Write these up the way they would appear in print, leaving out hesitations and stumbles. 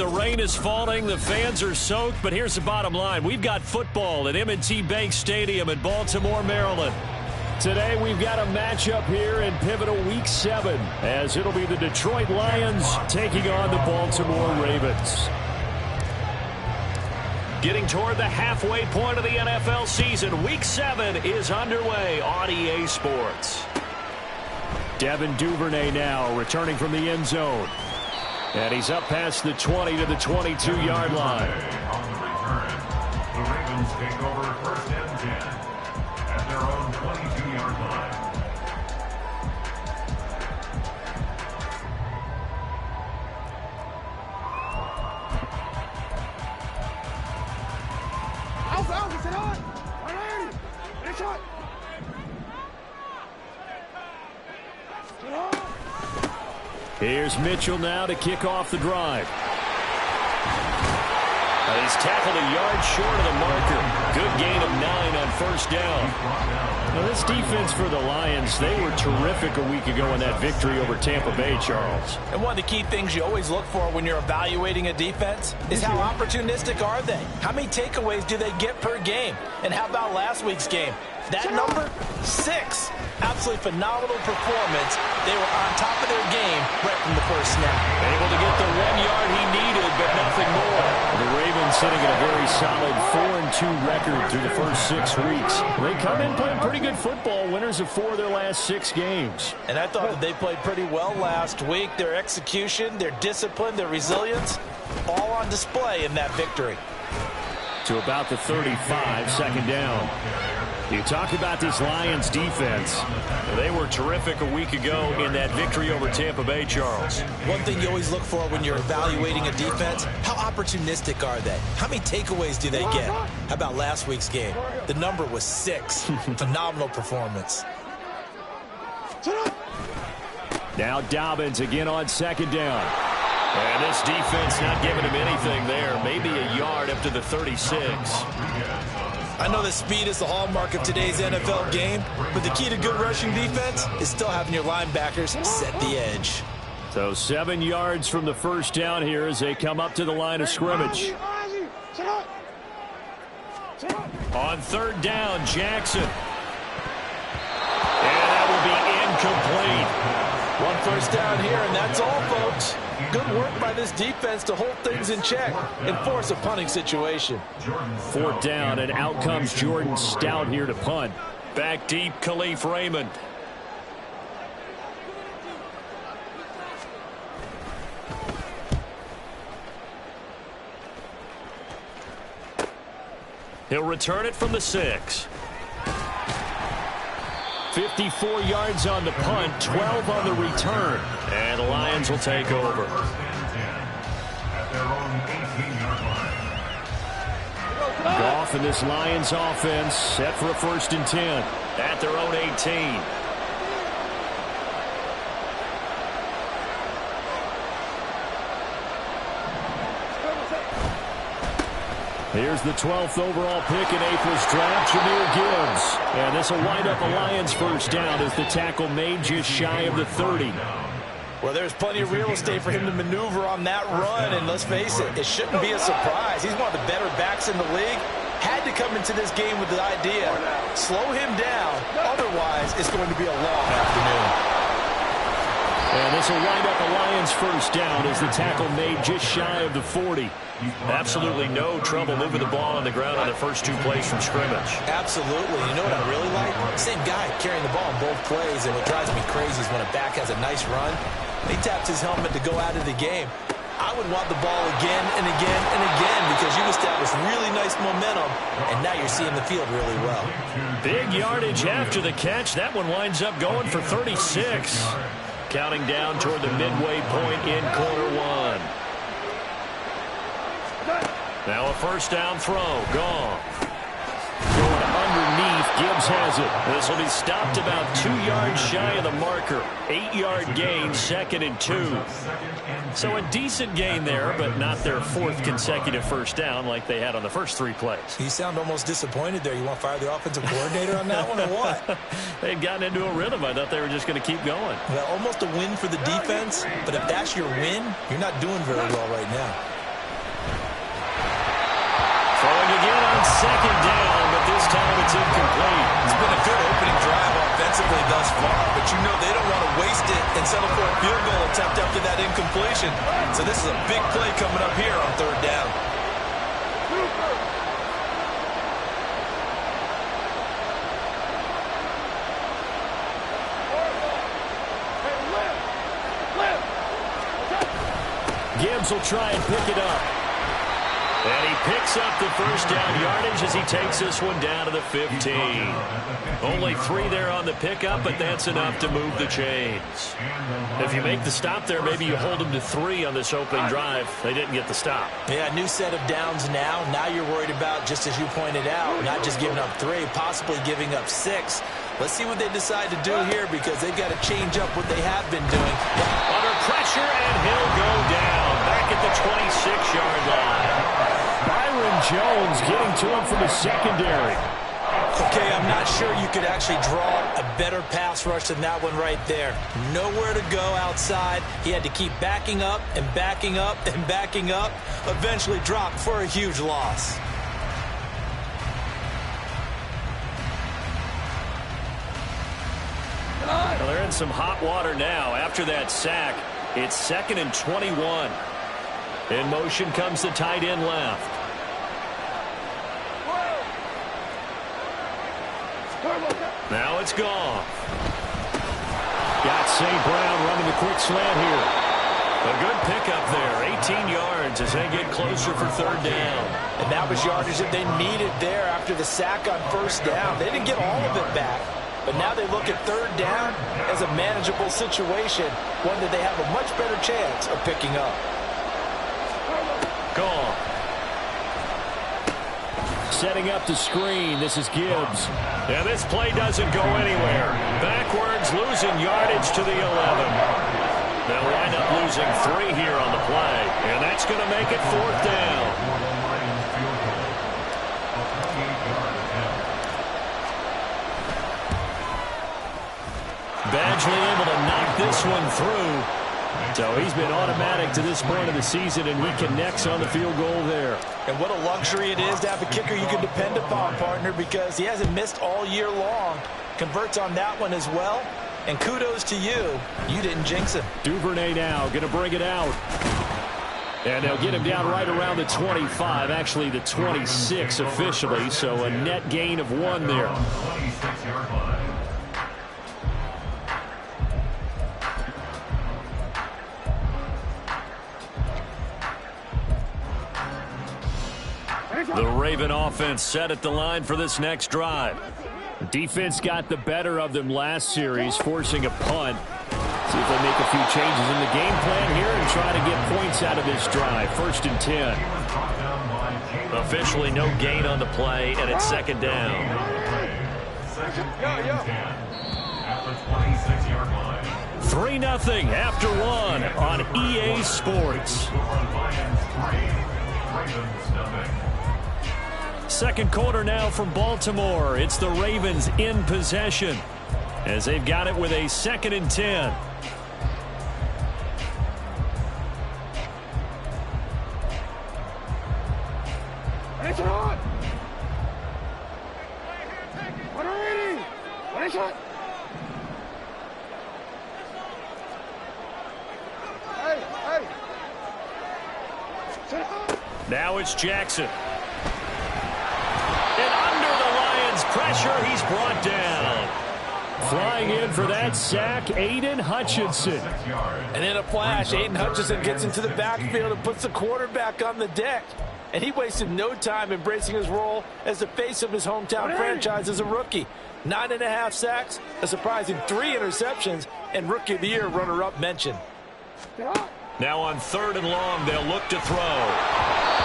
The rain is falling. The fans are soaked. But here's the bottom line. We've got football at M&T Bank Stadium in Baltimore, Maryland. Today we've got a matchup here in pivotal Week 7 as it'll be the Detroit Lions taking on the Baltimore Ravens. Getting toward the halfway point of the NFL season, Week 7 is underway on EA Sports. Devin Duvernay now returning from the end zone. And he's up past the 20 to the 22-yard line. On the return, the Ravens take over first and 10 at their own 22-yard line. Here's Mitchell now to kick off the drive. He's tackled a yard short of the marker. Good gain of 9 on first down. Now this defense for the Lions, they were terrific a week ago in that victory over Tampa Bay, Charles. And one of the key things you always look for when you're evaluating a defense is how opportunistic are they? How many takeaways do they get per game? And how about last week's game? That number, 6. Absolutely phenomenal performance. They were on top of their game right from the first snap. Able to get the 1 yard he needed, but nothing more. The Ravens sitting at a very solid 4-2 record through the first 6 weeks. They come in playing pretty good football, winners of 4 of their last 6 games. And I thought that they played pretty well last week. Their execution, their discipline, their resilience, all on display in that victory. To about the 35, second down. You talk about this Lions defense. They were terrific a week ago in that victory over Tampa Bay, Charles. One thing you always look for when you're evaluating a defense, how opportunistic are they? How many takeaways do they get? How about last week's game? The number was 6. Phenomenal performance. Now Dobbins again on second down. And this defense not giving him anything there. Maybe a yard up to the 36. I know that speed is the hallmark of today's NFL game, but the key to good rushing defense is still having your linebackers set the edge. So 7 yards from the first down here as they come up to the line of scrimmage. On third down, Jackson. And that will be incomplete. 1 first down here, and that's all, folks. Good work by this defense to hold things in check and force a punting situation. 4th down, and out comes Jordan Stout here to punt. Back deep, Khalif Raymond. He'll return it from the 6. 54 yards on the punt, 12 on the return. And the Lions will take over. Goff and this Lions offense set for a 1st and 10 at their own 18. Here's the 12th overall pick in April's draft, Jahmyr Gibbs. And this will wind up a Lions first down as the tackle made just shy of the 30. Well, there's plenty of real estate for him to maneuver on that run, and let's face it, it shouldn't be a surprise. He's one of the better backs in the league. Had to come into this game with the idea, slow him down, otherwise it's going to be a long afternoon. And this will wind up a Lions first down as the tackle made just shy of the 40. Absolutely no trouble moving the ball on the ground on the first 2 plays from scrimmage. Absolutely. You know what I really like? Same guy carrying the ball in both plays, and what drives me crazy is when a back has a nice run, he taps his helmet to go out of the game. I would want the ball again and again and again because you established really nice momentum, and now you're seeing the field really well. Big yardage after the catch. That one winds up going for 36. Counting down toward the midway point in quarter 1. Now a first down throw. Gone. Going underneath. Gibbs has it. This will be stopped about 2 yards shy of the marker. 8-yard gain, 2nd and 2. So a decent gain there, but not their 4th consecutive first down like they had on the first 3 plays. You sound almost disappointed there. You want to fire the offensive coordinator on that one or what? They'd gotten into a rhythm. I thought they were just going to keep going. Well, almost a win for the defense, but if that's your win, you're not doing very well right now. defensively thus far, but you know they don't want to waste it and settle for a field goal attempt after that incompletion. So this is a big play coming up here on third down. Gibbs will try and pick it up. And he picks up the first down yardage as he takes this one down to the 15. Only 3 there on the pickup, but that's enough to move the chains. If you make the stop there, maybe you hold them to 3 on this opening drive. They didn't get the stop. Yeah, new set of downs now. Now you're worried about, just as you pointed out, not just giving up 3, possibly giving up 6. Let's see what they decide to do here because they've got to change up what they have been doing. Under pressure, and he'll go down back at the 26-yard line. Byron Jones getting to him from the secondary. Okay, I'm not sure you could actually draw a better pass rush than that one right there. Nowhere to go outside. He had to keep backing up and backing up and backing up. Eventually dropped for a huge loss. Well, they're in some hot water now. After that sack, it's 2nd and 21. In motion comes the tight end left. Now it's gone. Got St. Brown running the quick slant here. A good pickup there. 18 yards as they get closer for third down. And that was yardage that they needed there after the sack on first down. They didn't get all of it back. But now they look at third down as a manageable situation, one that they have a much better chance of picking up. Gone. Setting up the screen. This is Gibbs. And this play doesn't go anywhere. Backwards, losing yardage to the 11. They'll wind up losing 3 here on the play. And that's going to make it 4th down. Badgley able to knock this one through. So he's been automatic to this point of the season, and he connects on the field goal there. And what a luxury it is to have a kicker you can depend upon, partner, because he hasn't missed all year long. Converts on that one as well. And kudos to you. You didn't jinx him. Duvernay now going to bring it out. And they'll get him down right around the 25, actually the 26 officially. So a net gain of 1 there. The Raven offense set at the line for this next drive. Defense got the better of them last series, forcing a punt. See if they make a few changes in the game plan here and try to get points out of this drive. 1st and 10. Officially no gain on the play, and it's 2nd down. 2nd and 10 at the 26-yard line. 3-0 after 1 on EA Sports. Second quarter now from Baltimore. It's the Ravens in possession as they've got it with a 2nd and 10. Now it's Jackson. And under the Lions' pressure, he's brought down. Flying in for that sack, Aiden Hutchinson. And in a flash, Aiden Hutchinson gets into the backfield and puts the quarterback on the deck. And he wasted no time embracing his role as the face of his hometown franchise as a rookie. 9.5 sacks, a surprising 3 interceptions, and Rookie of the Year runner-up mention. Now on 3rd and long, they'll look to throw.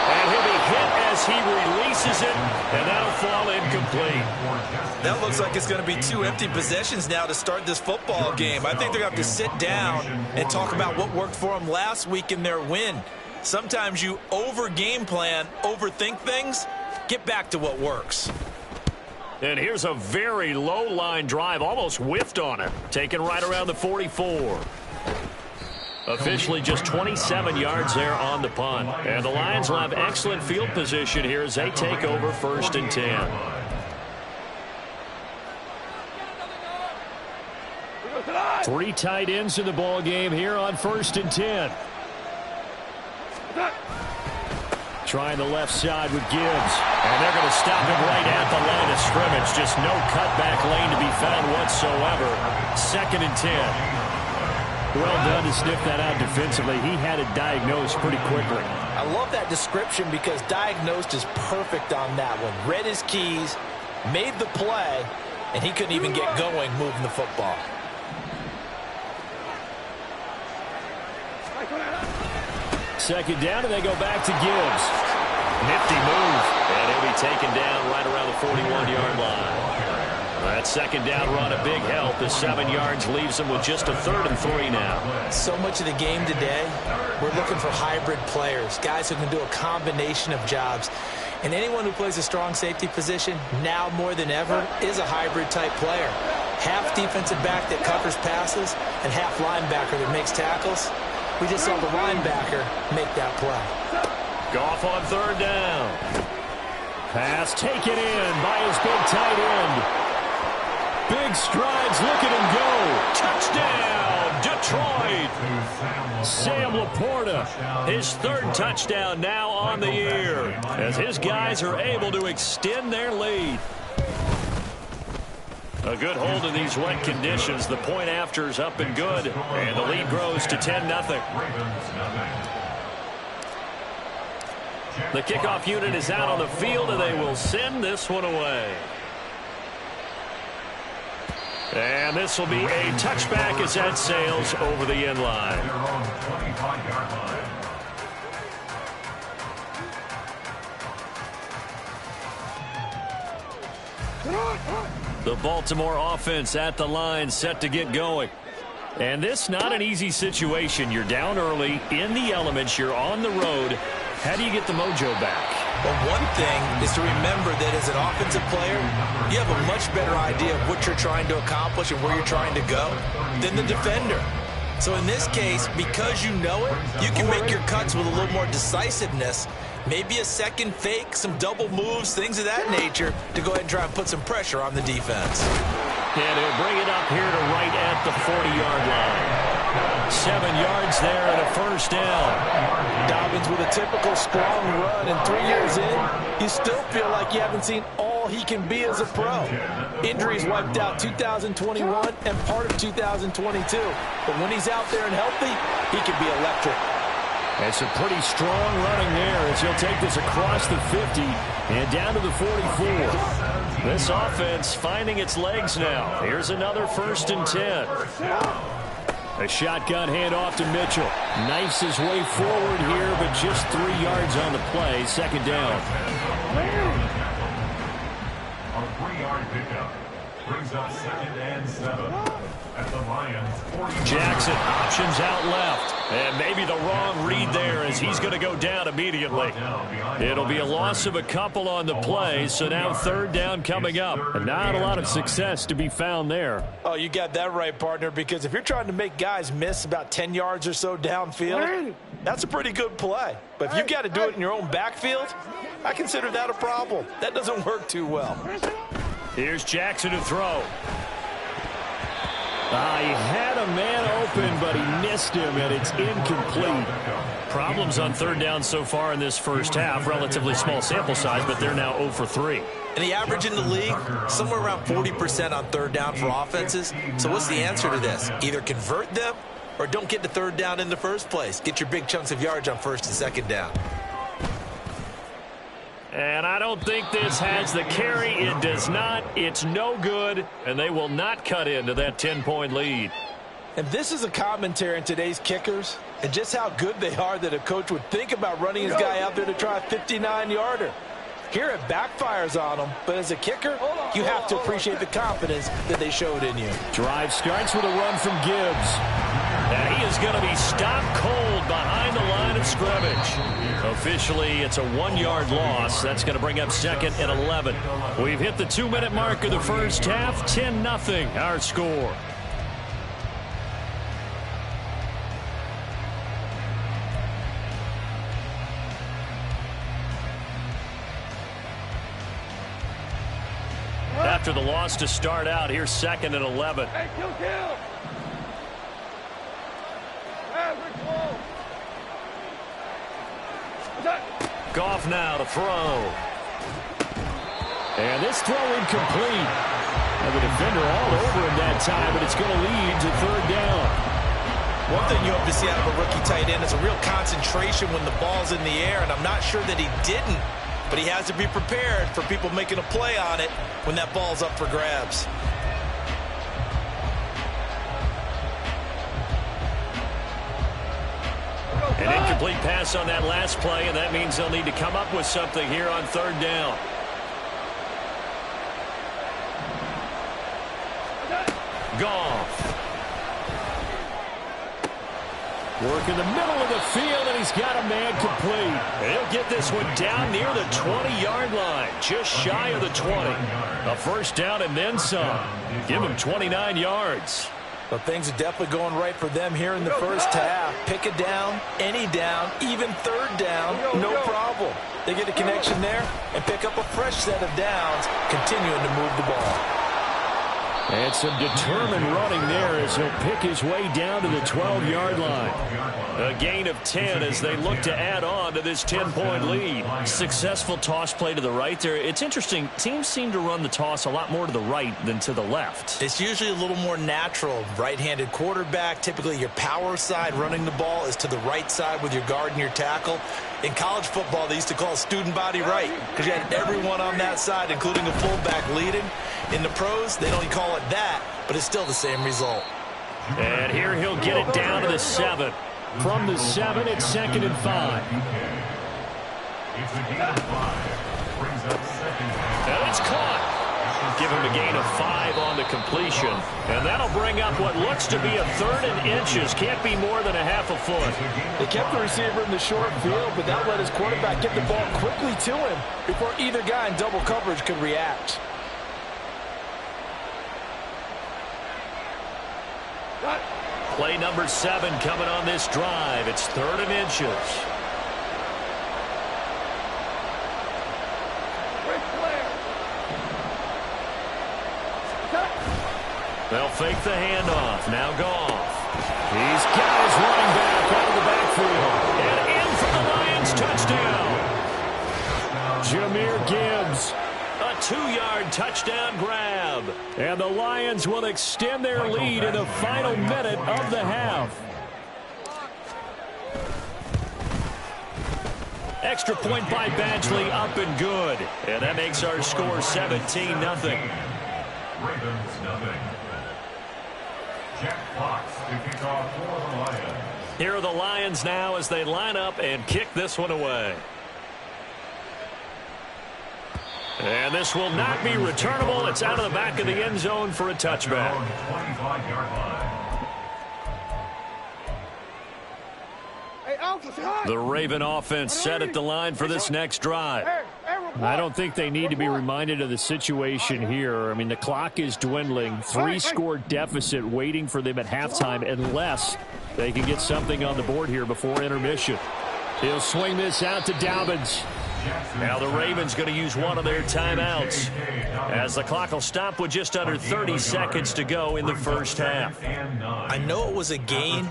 And he'll be hit as he releases it, and that'll fall incomplete. That looks like it's going to be 2 empty possessions now to start this football game. I think they're going to have to sit down and talk about what worked for them last week in their win. Sometimes you over-game plan, overthink things, get back to what works. And here's a very low-line drive, almost whiffed on it. Taken right around the 44. Officially just 27 yards there on the punt. And the Lions will have excellent field position here as they take over 1st and 10. Three tight ends in the ball game here on 1st and 10. Trying the left side with Gibbs. And they're going to stop him right at the line of scrimmage. Just no cutback lane to be found whatsoever. 2nd and 10. Well done to sniff that out defensively. He had it diagnosed pretty quickly. I love that description because diagnosed is perfect on that one. Read his keys, made the play, and he couldn't even get going moving the football. Second down, and they go back to Gibbs. Nifty move. And he'll be taken down right around the 41-yard line. That second down run, a big help. The 7 yards leaves them with just a 3rd and 3 now. So much of the game today, we're looking for hybrid players, guys who can do a combination of jobs. And anyone who plays a strong safety position, now more than ever, is a hybrid-type player. Half defensive back that covers passes and half linebacker that makes tackles. We just saw the linebacker make that play. Goff on 3rd down. Pass taken in by his big tight end. Big strides, look at him go. Touchdown, Detroit. Sam Laporta, his 3rd touchdown now on the year as his guys are able to extend their lead. A good hold in these wet conditions. The point after is up and good, and the lead grows to 10-0. The kickoff unit is out on the field, and they will send this one away. And this will be a touchback as that sails over the end line. The Baltimore offense at the line set to get going. And this not an easy situation. You're down early, in the elements, you're on the road. How do you get the mojo back? Well, one thing is to remember that as an offensive player, you have a much better idea of what you're trying to accomplish and where you're trying to go than the defender. So in this case, because you know it, you can make your cuts with a little more decisiveness, maybe a second fake, some double moves, things of that nature, to go ahead and try and put some pressure on the defense. And he'll bring it up here to right at the 40-yard line. 7 yards there and a 1st down. Dobbins with a typical strong run, and 3 years in, you still feel like you haven't seen all he can be as a pro. Injuries wiped out 2021 and part of 2022. But when he's out there and healthy, he can be electric. And some pretty strong running there as he'll take this across the 50 and down to the 44. This offense finding its legs now. Here's another 1st and 10. A shotgun handoff to Mitchell. Knifes his way forward here, but just 3 yards on the play. 2nd down. A 3-yard pickup brings up 2nd and 7 at the Lions 40. Jackson options out left. And maybe the wrong read there as he's going to go down immediately. It'll be a loss of a couple on the play, so now 3rd down coming up. And not a lot of success to be found there. Oh, you got that right, partner, because if you're trying to make guys miss about 10 yards or so downfield, that's a pretty good play. But if you've got to do it in your own backfield, I consider that a problem. That doesn't work too well. Here's Jackson to throw. He had a man open, but he missed him, and it's incomplete. Problems on 3rd down so far in this first half. Relatively small sample size, but they're now 0 for 3. And the average in the league, somewhere around 40% on 3rd down for offenses. So what's the answer to this? Either convert them or don't get to 3rd down in the first place. Get your big chunks of yards on 1st and 2nd down. And I don't think this has the carry. It does not. It's no good, and they will not cut into that 10-point lead. And this is a commentary on today's kickers and just how good they are that a coach would think about running his guy out there to try a 59-yarder. Here it backfires on them, but as a kicker, you have to appreciate the confidence that they showed in you. Drive starts with a run from Gibbs. And he is going to be stopped cold behind the line of scrimmage. Officially, it's a 1-yard loss. That's going to bring up 2nd and 11. We've hit the 2-minute mark of the first half. 10-0 our score. After the loss to start out, here's 2nd and 11. Goff now to throw. And this throw incomplete. And the defender all over him that time, but it's going to lead to third down. One thing you hope to see out of a rookie tight end is a real concentration when the ball's in the air, and I'm not sure that he didn't, but he has to be prepared for people making a play on it when that ball's up for grabs. An incomplete pass on that last play, and that means they'll need to come up with something here on third down. Goff. Work in the middle of the field, and he's got a man complete. He'll get this one down near the 20-yard line, just shy of the 20. A first down and then some. Give him 29 yards. Well, things are definitely going right for them here in the first half. Pick it down, any down, even third down, no problem. They get a connection there and pick up a fresh set of downs, continuing to move the ball. And some determined running there as he'll pick his way down to the 12-yard line. A gain of 10 as they look to add on to this 10-point lead. Successful toss play to the right there. It's interesting. Teams seem to run the toss a lot more to the right than to the left. It's usually a little more natural. Right-handed quarterback, typically your power side running the ball is to the right side with your guard and your tackle. In college football, they used to call student body right because you had everyone on that side, including a fullback leading. In the pros, they don't call it that, but it's still the same result. And here he'll get it down to the 7. From the 7, it's 2nd and 5. It's a gain of 5. Brings up 2nd down. And it's caught. Give him a gain of 5 on the completion. And that'll bring up what looks to be a 3rd and inches. Can't be more than a half a foot. They kept the receiver in the short field, but that let his quarterback get the ball quickly to him before either guy in double coverage could react. Play number 7 coming on this drive. It's 3rd and inches. They'll fake the handoff. Now Goff. He's got his running back out of the backfield. And in for the Lions touchdown. Jahmyr Gibbs. A 2-yard touchdown grab. And the Lions will extend their lead in the final minute of the half. Extra point by Badgley, up and good. And that makes our score 17-0. Ravens, nothing. Jack Fox to kick off for the Lions. Here are the Lions now as they line up and kick this one away. And this will not be returnable. It's out of the back of the end zone for a touchback. 25-yard line. The Raven offense set at the line for this next drive. I don't think they need to be reminded of the situation here. I mean, the clock is dwindling. 3-score deficit waiting for them at halftime unless they can get something on the board here before intermission. He'll swing this out to Dobbins. Now the Ravens going to use one of their timeouts as the clock will stop with just under 30 seconds to go in the first half. I know it was a gain,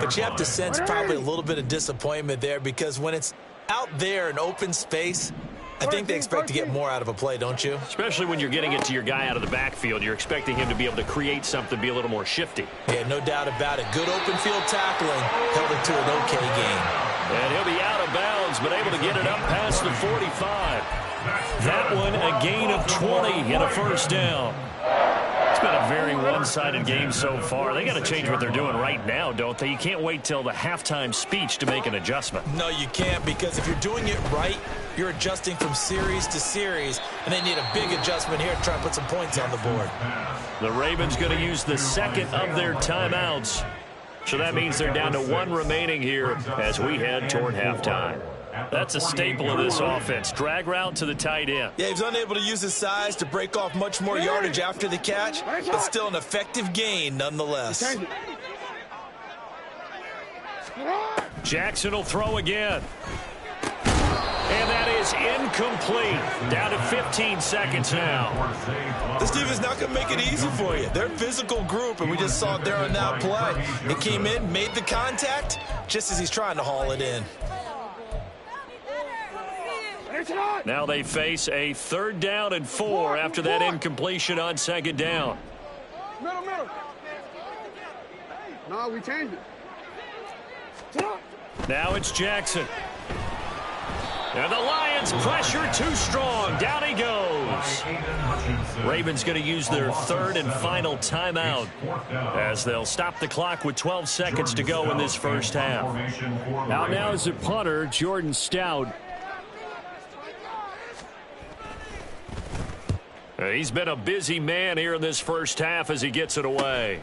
but you have to sense probably a little bit of disappointment there because when it's out there in open space, I think they expect to get more out of a play, don't you? Especially when you're getting it to your guy out of the backfield. You're expecting him to be able to create something, be a little more shifty. Yeah, no doubt about it. Good open field tackling held it to an okay game. And he'll be out of bounds, but able to get it up past the 45. That one a gain of 20 and a first down. It's been a very one-sided game so far. They got to change what they're doing right now, don't they? You can't wait till the halftime speech to make an adjustment. No, you can't, because if you're doing it right, you're adjusting from series to series, and they need a big adjustment here to try to put some points on the board. The Ravens going to use the second of their timeouts. So that means they're down to 1 remaining here as we head toward halftime. That's a staple of this offense. Drag route to the tight end. Yeah, he's unable to use his size to break off much more yardage after the catch, but still an effective gain nonetheless. Jackson will throw again. And that is incomplete. Down to 15 seconds now. This defense is not going to make it easy for you. They're a physical group, and we just saw it there on that play. It came in, made the contact, just as he's trying to haul it in. Now they face a 3rd down and 4 after that incompletion on 2nd down. Middle. No, we changed it. Now it's Jackson. And the Lions pressure too strong. Down he goes. Ravens going to use their 3rd and final timeout as they'll stop the clock with 12 seconds to go in this first half. Out now is the punter, Jordan Stout. He's been a busy man here in this first half as he gets it away.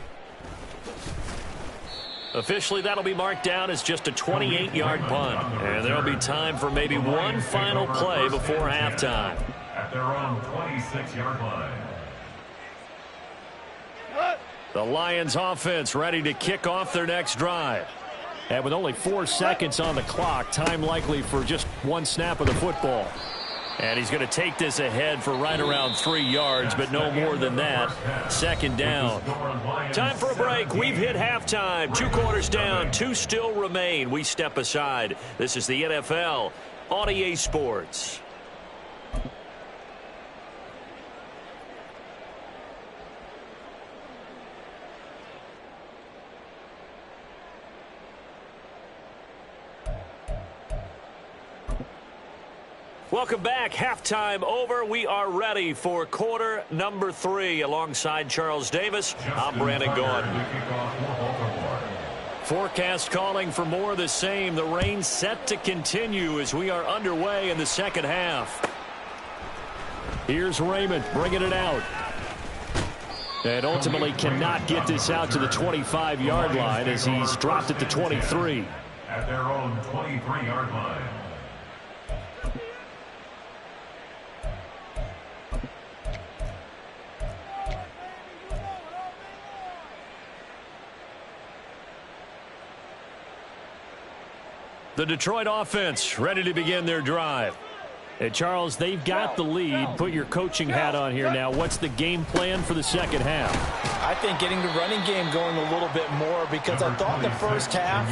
Officially, that'll be marked down as just a 28-yard punt. And there'll be time for maybe one final play before halftime. At their own 26-yard line. The Lions offense ready to kick off their next drive. And with only 4 seconds on the clock, time likely for just one snap of the football. And he's going to take this ahead for right around 3 yards, but no more than that. 2nd down. Time for a break. We've hit halftime. 2 quarters down. 2 still remain. We step aside. This is the NFL on EA Sports. Welcome back. Halftime over. We are ready for quarter number 3. Alongside Charles Davis, I'm Brandon Gordon. Forecast calling for more of the same. The rain set to continue as we are underway in the second half. Here's Raymond bringing it out. And ultimately cannot get this out to the 25-yard line as he's dropped it to 23. At their own 23-yard line. The Detroit offense ready to begin their drive. And Charles, they've got the lead. Put your coaching hat on here now. What's the game plan for the second half? I think getting the running game going a little bit more, because I thought the first half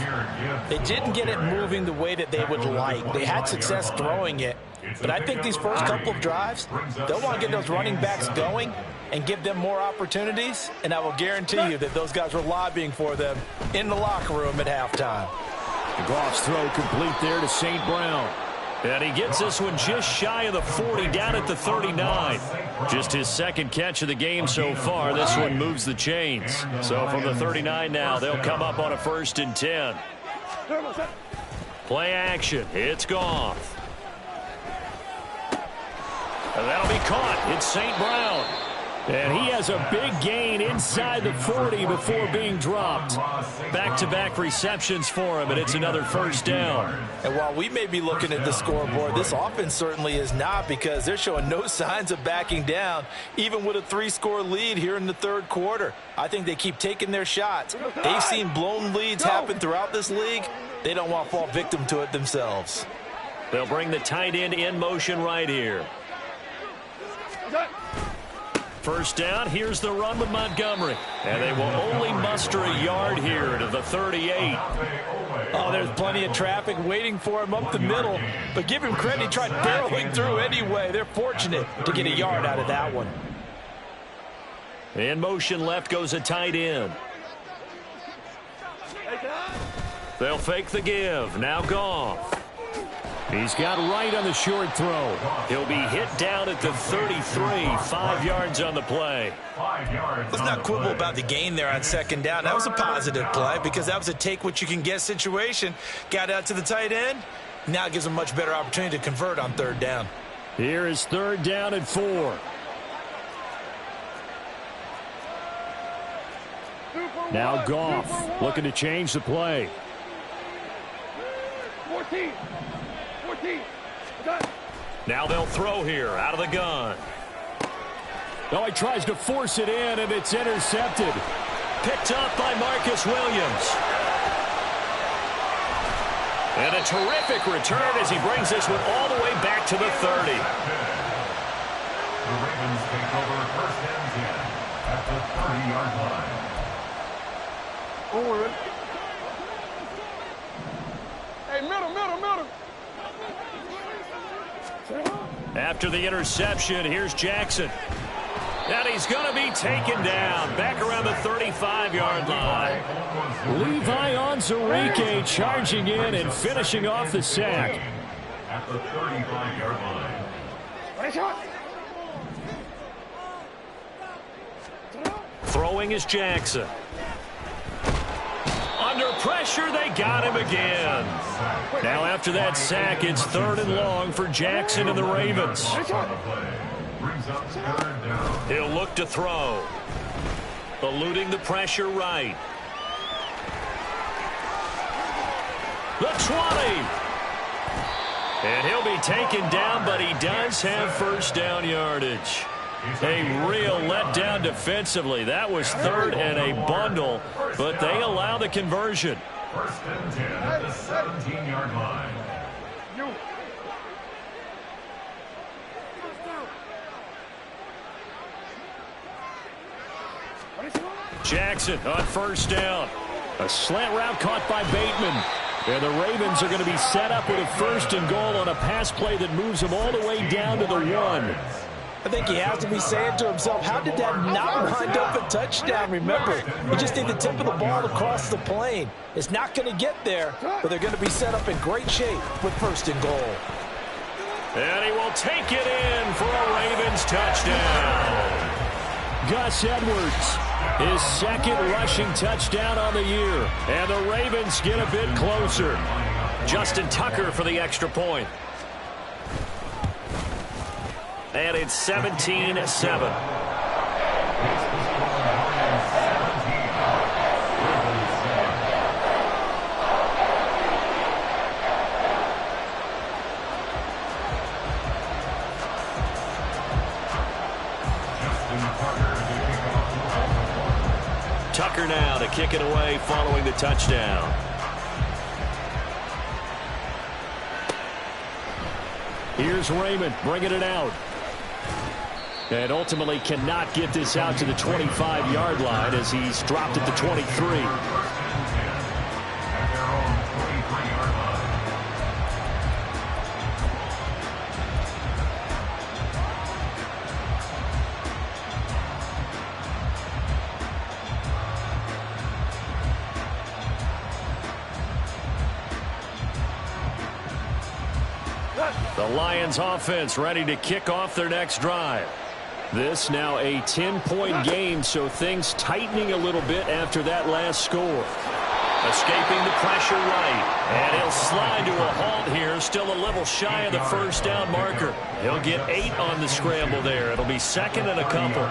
they didn't get it moving the way that they would like. They had success throwing it, but I think these first couple of drives, they'll want to get those running backs going and give them more opportunities, and I will guarantee you that those guys were lobbying for them in the locker room at halftime. Goff's throw complete there to St. Brown. And he gets this one just shy of the 40, down at the 39. Just his 2nd catch of the game so far. This one moves the chains. So from the 39 now, they'll come up on a 1st and 10. Play action. It's Goff. And that'll be caught. It's St. Brown. And he has a big gain inside the 40 before being dropped. Back-to-back receptions for him, and it's another 1st down. And while we may be looking at the scoreboard, this offense certainly is not, because they're showing no signs of backing down, even with a 3-score lead here in the 3rd quarter. I think they keep taking their shots. They've seen blown leads happen throughout this league. They don't want to fall victim to it themselves. They'll bring the tight end in motion right here. 1st down, here's the run with Montgomery. And they will only muster a yard here to the 38. Oh, there's plenty of traffic waiting for him up the middle. But give him credit, he tried barreling through anyway. They're fortunate to get a yard out of that one. In motion left goes a tight end. They'll fake the give. Now Goff. He's got right on the short throw. He'll be hit down at the 33, 5 yards on the play. Let's not quibble about the gain there on 2nd down. That was a positive play, because that was a take-what-you-can-get situation. Got out to the tight end. Now it gives him a much better opportunity to convert on 3rd down. Here is 3rd down and 4. Now Goff looking to change the play. 14. Now they'll throw here out of the gun. Oh, he tries to force it in, and it's intercepted. Picked up by Marcus Williams. And a terrific return as he brings this one all the way back to the 30. The Ravens take over 1st and 10 at the 30-yard line. Forward. Hey, middle. After the interception, here's Jackson. And he's going to be taken down back around the 35-yard line. Levi Onwuzurike charging in and finishing off the sack. At the 35-yard line. Throwing is Jackson. Under pressure, they got him again. Now after that sack, it's 3rd and long for Jackson and the Ravens. He'll look to throw. Eluding the pressure right. The 20. And he'll be taken down, but he does have first down yardage. A real letdown defensively. That was 3rd and a bundle, but they allow the conversion. 1st and 10 at the 17-yard line. Jackson on first down. A slant route caught by Bateman. And the Ravens are going to be set up with a 1st and goal on a pass play that moves them all the way down to the 1. I think he has to be saying to himself, how did that not wind up a touchdown? Remember, you just need the tip of the ball across the plane. It's not going to get there, but they're going to be set up in great shape with 1st and goal. And he will take it in for a Ravens touchdown. Gus Edwards, his 2nd rushing touchdown on the year. And the Ravens get a bit closer. Justin Tucker for the extra point. And it's 17-7. Tucker now to kick it away following the touchdown. Here's Raymond bringing it out. And ultimately cannot get this out to the 25-yard line as he's dropped at the 23. The Lions offense ready to kick off their next drive. This now a 10-point game, so things tightening a little bit after that last score. Escaping the pressure right. And he'll slide to a halt here, still a little shy of the first down marker. He'll get 8 on the scramble there. It'll be 2nd and a couple.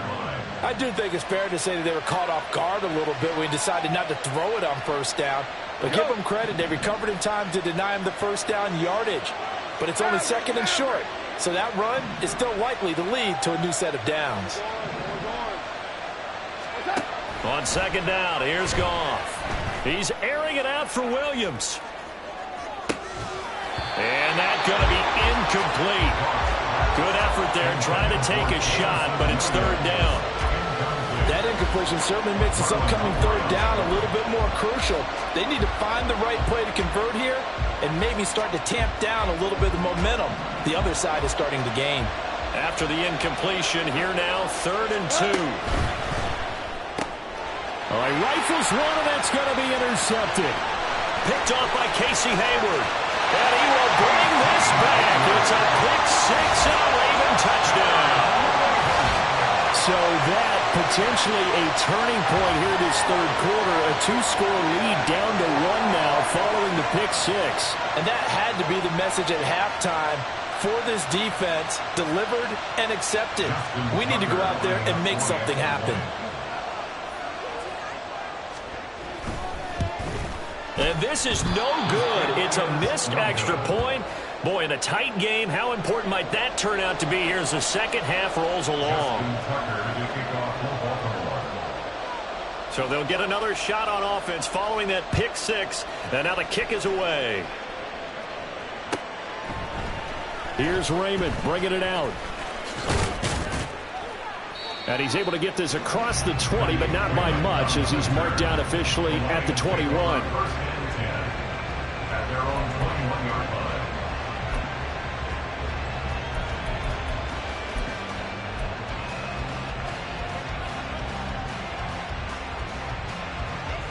I do think it's fair to say that they were caught off guard a little bit when he decided not to throw it on first down. But give them credit, they recovered in time to deny him the first down yardage. But it's only 2nd and short. So that run is still likely to lead to a new set of downs. On 2nd down, here's Goff. He's airing it out for Williams. And that's going to be incomplete. Good effort there, trying to take a shot, but it's 3rd down. That incompletion certainly makes this upcoming 3rd down a little bit more crucial. They need to find the right play to convert here and maybe start to tamp down a little bit of momentum the other side is starting to gain. After the incompletion, here now, 3rd and 2. All right, rifles one, and that's going to be intercepted. Picked off by Casey Hayward. And he will bring this back. It's a pick 6 and a Raven touchdown. So that potentially a turning point here this 3rd quarter. A 2-score lead down to 1 now following the pick 6. And that had to be the message at halftime for this defense, delivered and accepted. We need to go out there and make something happen. And this is no good. It's a missed extra point. Boy, in a tight game, how important might that turn out to be here as the second half rolls along? So they'll get another shot on offense following that pick 6. And now the kick is away. Here's Raymond bringing it out. And he's able to get this across the 20, but not by much as he's marked down officially at the 21.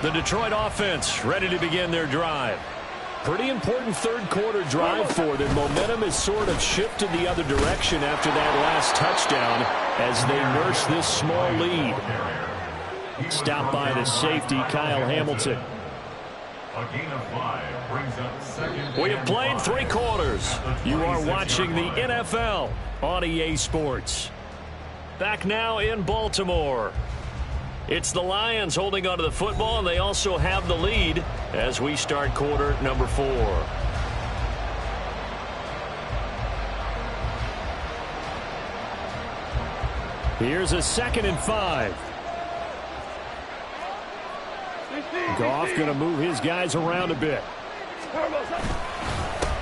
The Detroit offense ready to begin their drive. Pretty important third quarter drive for them. Momentum has sort of shifted the other direction after that last touchdown as they nurse this small lead. Stopped by the safety, Kyle Hamilton. A gain of 5 brings up second. We have played 3 quarters. You are watching the NFL on EA Sports. Back now in Baltimore. It's the Lions holding onto the football, and they also have the lead as we start quarter number 4. Here's a 2nd and 5. Goff going to move his guys around a bit.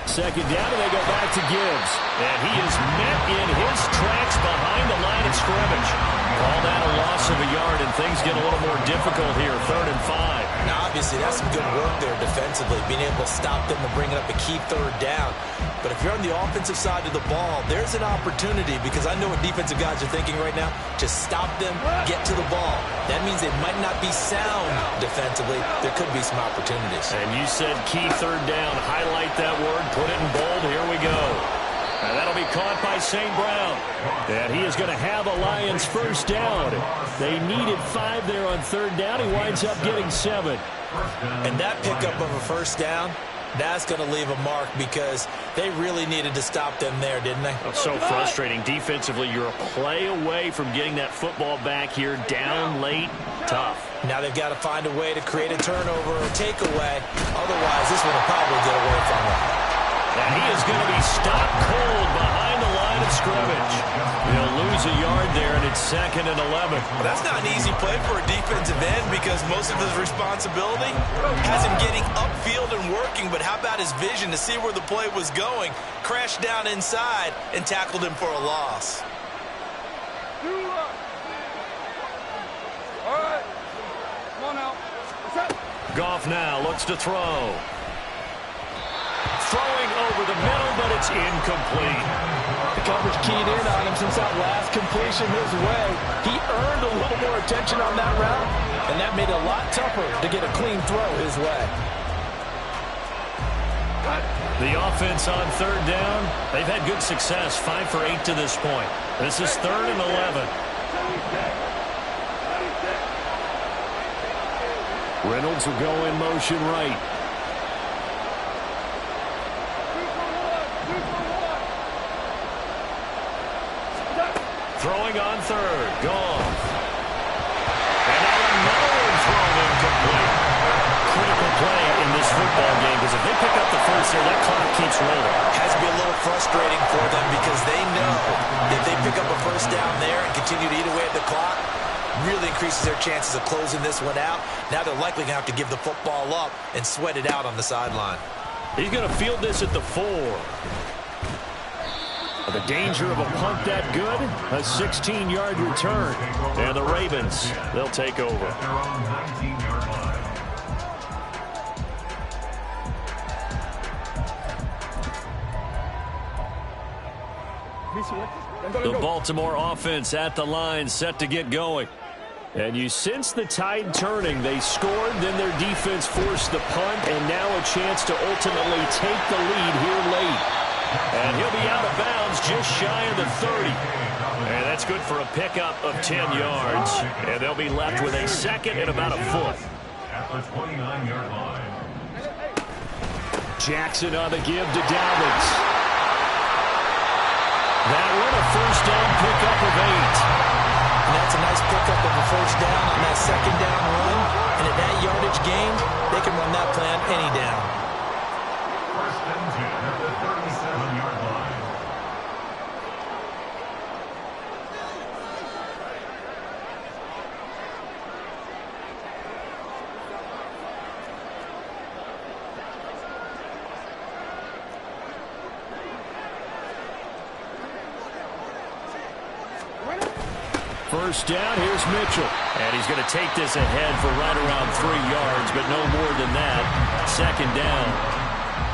2nd down, and they go back to Gibbs. And he is met in his tracks behind the line of scrimmage. Call that a loss of a yard, and things get a little more difficult here. 3rd and 5. Now, obviously, that's some good work there defensively, being able to stop them and bring it up a key 3rd down. But if you're on the offensive side of the ball, there's an opportunity, because I know what defensive guys are thinking right now. Just stop them, get to the ball. That means they might not be sound defensively. There could be some opportunities. And you said key 3rd down. Highlight that word. Put it in bold. Here we go. And that'll be caught by St. Brown. And he is going to have a Lions 1st down. They needed 5 there on 3rd down. He winds up getting 7. And that pickup of a 1st down, that's going to leave a mark, because they really needed to stop them there, didn't they? So frustrating. Defensively, you're a play away from getting that football back here. Down late. Tough. Now they've got to find a way to create a turnover or takeaway. Otherwise, this one will probably get away from them. And he is going to be stopped cold behind the line of scrimmage. He'll lose a yard there, and it's 2nd and 11. Well, that's not an easy play for a defensive end, because most of his responsibility has him getting upfield and working. But how about his vision to see where the play was going? Crashed down inside and tackled him for a loss. All right. Come on now. Goff now looks to throw. Throwing over the middle, but it's incomplete. The coverage keyed in on him since that last completion his way. He earned a little more attention on that route, and that made it a lot tougher to get a clean throw his way. The offense on 3rd down, they've had good success, 5 for 8 to this point. This is 3rd and 11. Reynolds will go in motion right. Throwing on 3rd. Goff. And another one thrown incomplete. Critical play in this football game, because if they pick up the 1st there, that clock keeps rolling. Has to be a little frustrating for them, because they know if they pick up a 1st down there and continue to eat away at the clock, really increases their chances of closing this one out. Now they're likely going to have to give the football up and sweat it out on the sideline. He's going to field this at the 4. The danger of a punt that good, a 16-yard return. And the Ravens, they'll take over. At their own 19-yard line. The Baltimore offense at the line, set to get going. And you sense the tide turning. They scored, then their defense forced the punt, and now a chance to ultimately take the lead here late. And he'll be out of bounds just shy of the 30. And that's good for a pickup of 10 yards. And they'll be left with a 2nd and about a foot. At the 29-yard line. Jackson on the give to Dobbins. That one a 1st down pickup of 8. And that's a nice pickup of a 1st down on that 2nd down run. And at that yardage gain, they can run that plan any down. 1st and 10 at the 37-yard line. First down, here's Mitchell. And he's going to take this ahead for right around 3 yards, but no more than that. 2nd down.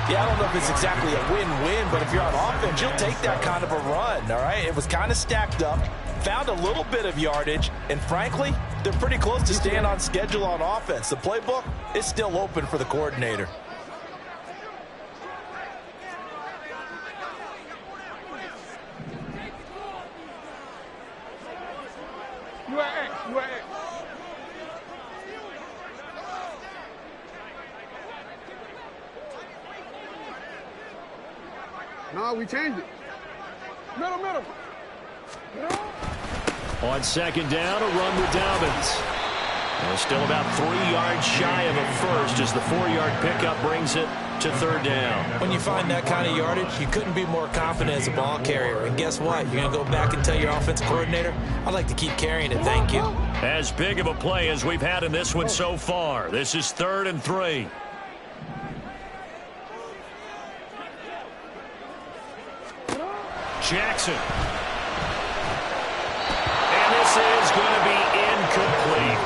Yeah, I don't know if it's exactly a win-win, but if you're on offense, you'll take that kind of a run, all right? It was kind of stacked up, found a little bit of yardage, and frankly, they're pretty close to staying on schedule on offense. The playbook is still open for the coordinator. You at X, you at X. No, we changed it. Middle, middle. On second down, a run with Dobbins. They're still about 3 yards shy of a first as the 4-yard pickup brings it to third down. When you find that kind of yardage, you couldn't be more confident as a ball carrier. And guess what? You're going to go back and tell your offensive coordinator, I'd like to keep carrying it, thank you. As big of a play as we've had in this one so far. This is 3rd and 3. Jackson. And this is going to be incomplete.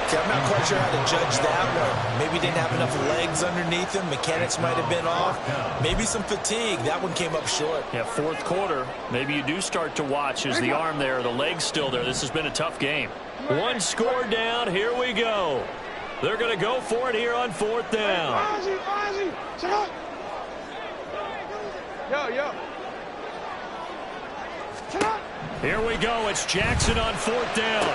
Okay, I'm not quite sure how to judge that one. Maybe didn't have enough legs underneath him. Mechanics might have been off. Maybe some fatigue. That one came up short. Yeah, 4th quarter. Maybe you do start to watch. Is the arm there, the leg's still there? This has been a tough game. 1 score down. Here we go. They're going to go for it here on 4th down. Yo. Here we go. It's Jackson on 4th down.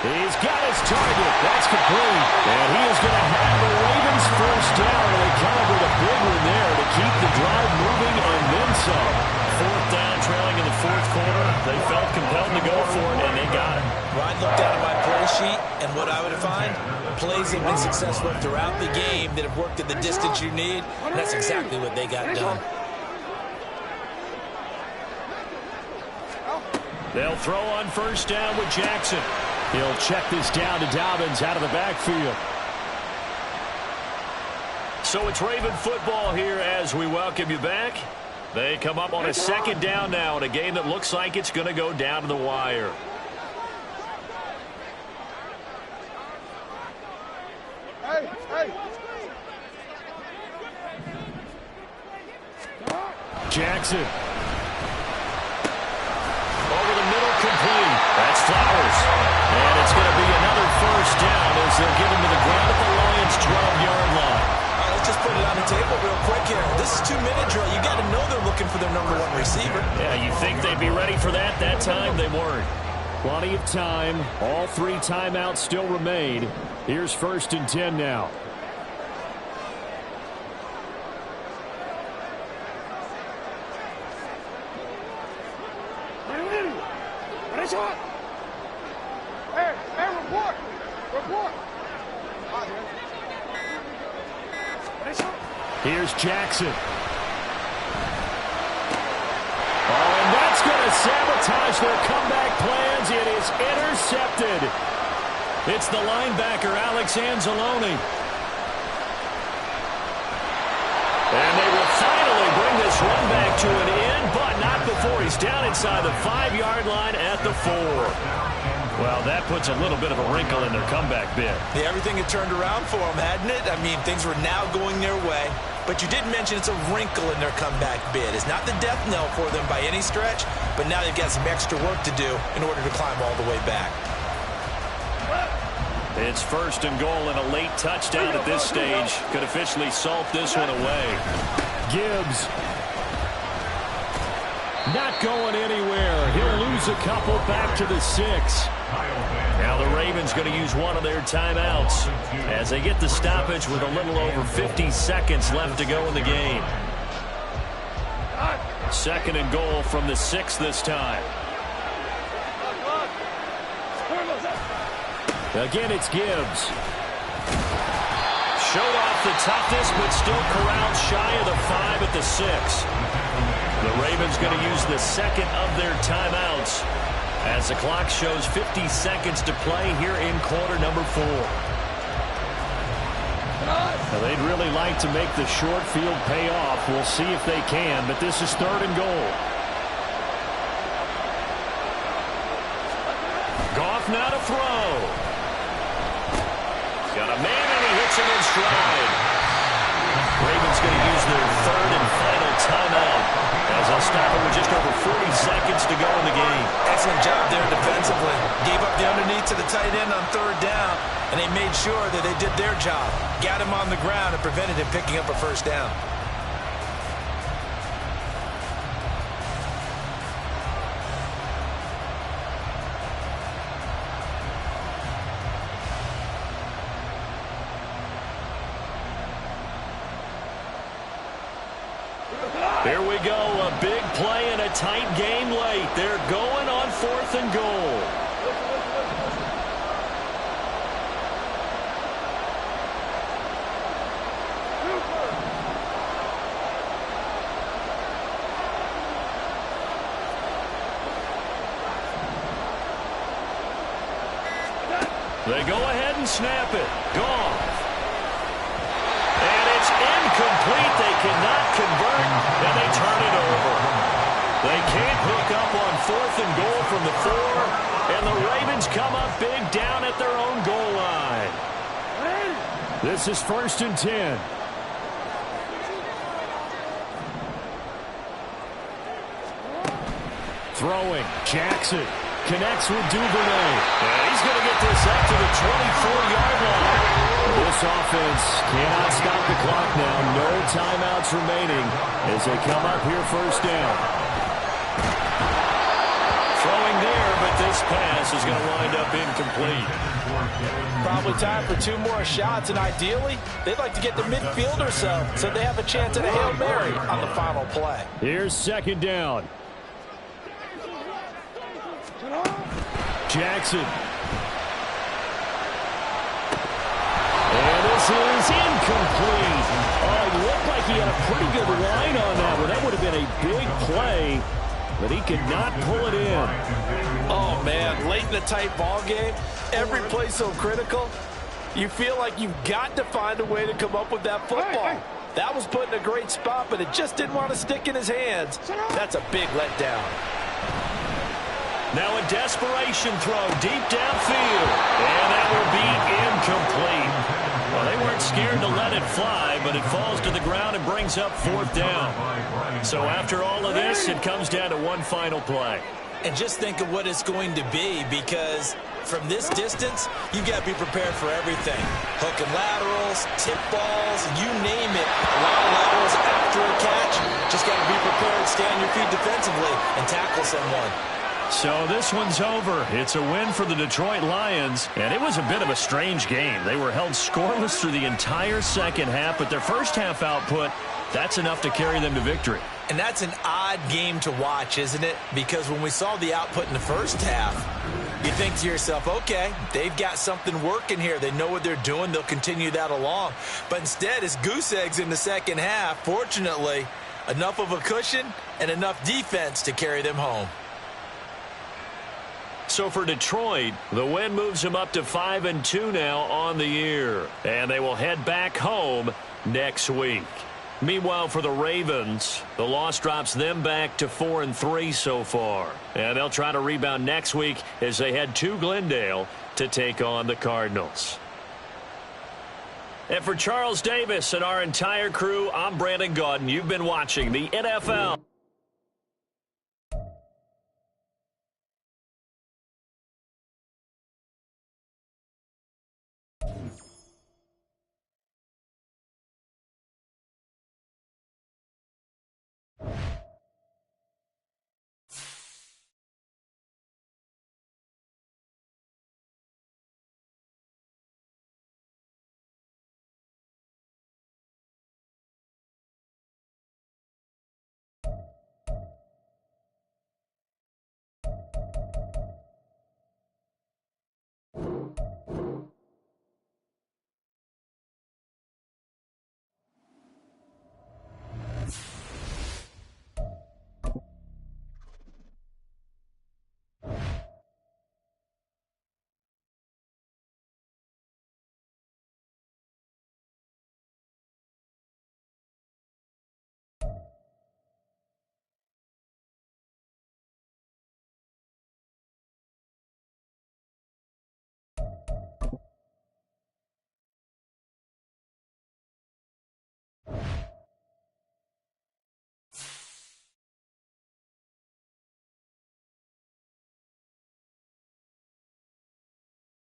He's got his target. That's complete. And he is going to have the Ravens first down. And they calibrate a big one there to keep the drive moving and then some. 4th down, trailing in the 4th quarter. They felt compelled to go for it, and they got it. Ryan looked down at my play sheet, and what I would find, plays have been successful throughout the game that have worked at the distance you need, and that's exactly what they got done. They'll throw on first down with Jackson. He'll check this down to Dobbins out of the backfield. So it's Raven football here as we welcome you back. They come up on a 2nd down now in a game that looks like it's going to go down to the wire. Hey. Jackson. Over the middle, complete. That's Flowers. And it's going to be another first down as they'll get him to the ground at the Lions' 12-yard line. All right, let's just put it on the table real quick here. This is 2-minute drill. You got to know they're looking for their #1 receiver. Yeah, you think they'd be ready for that? That time they weren't. Plenty of time. All 3 timeouts still remain. Here's 1st and 10 now. Hey, report. Here's Jackson. Oh, and that's going to sabotage their comeback plans. It is intercepted. It's the linebacker, Alex Anzalone. And they will finally bring this run back to an end, but not before he's down inside the 5-yard line at the 4. Well, that puts a little bit of a wrinkle in their comeback bid. Yeah, everything had turned around for them, hadn't it? I mean, things were now going their way. But you did mention it's a wrinkle in their comeback bid. It's not the death knell for them by any stretch, but now they've got some extra work to do in order to climb all the way back. It's 1st and goal, and a late touchdown at this stage could officially salt this one away. Gibbs. Not going anywhere. He'll lose a couple back to the 6. Now the Ravens going to use one of their timeouts as they get the stoppage with a little over 50 seconds left to go in the game. 2nd and goal from the 6 this time. Again, it's Gibbs. Showed off the toughness, but still corralled shy of the 5 at the 6. The Ravens going to use the 2nd of their timeouts as the clock shows 50 seconds to play here in quarter number 4. Now, they'd really like to make the short field pay off. We'll see if they can, but this is 3rd and goal. Goff now to throw. Got a man, and he hits him in stride. Ravens going to use their third and final timeout as they'll stop it with just over 40 seconds to go in the game. Excellent job there defensively. Gave up the underneath to the tight end on third down, and they made sure that they did their job. Got him on the ground and prevented him picking up a first down. Here we go, a big play and a tight game late. They're going on 4th and goal. They go ahead and snap it. Goff. And it's incomplete. They cannot convert, and they turn it over. They can't hook up on 4th and goal from the 4, and the Ravens come up big down at their own goal line. This is 1st and 10. Throwing, Jackson connects with Duvernay. And he's going to get this up to the 24-yard line. This offense cannot stop the clock now. No timeouts remaining as they come up here 1st down. Throwing there, but this pass is going to wind up incomplete. Probably time for 2 more shots, and ideally, they'd like to get the midfield or so they have a chance at a Hail Mary on the final play. Here's 2nd down. Jackson. And this is incomplete. Oh, it looked like he had a pretty good line on that one. That would have been a big play, but he could not pull it in. Oh, man, late in the tight ball game, every play so critical, you feel like you've got to find a way to come up with that football. That was put in a great spot, but it just didn't want to stick in his hands. That's a big letdown. Now a desperation throw deep downfield. And that will be incomplete. Well, they weren't scared to let it fly, but it falls to the ground and brings up 4th down. So after all of this, it comes down to one final play. And just think of what it's going to be, because from this distance, you got to be prepared for everything. Hook and laterals, tip balls, you name it. A lot of laterals after a catch. Just got to be prepared, stay on your feet defensively, and tackle someone. So this one's over. It's a win for the Detroit Lions, and it was a bit of a strange game. They were held scoreless through the entire second half, but their first half output, that's enough to carry them to victory. And that's an odd game to watch, isn't it? Because when we saw the output in the first half, you think to yourself, okay, they've got something working here. They know what they're doing. They'll continue that along. But instead, it's goose eggs in the second half. Fortunately, enough of a cushion and enough defense to carry them home. So for Detroit, the win moves them up to 5-2 now on the year. And they will head back home next week. Meanwhile, for the Ravens, the loss drops them back to 4-3 so far. And they'll try to rebound next week as they head to Glendale to take on the Cardinals. And for Charles Davis and our entire crew, I'm Brandon Gaudin. You've been watching the NFL.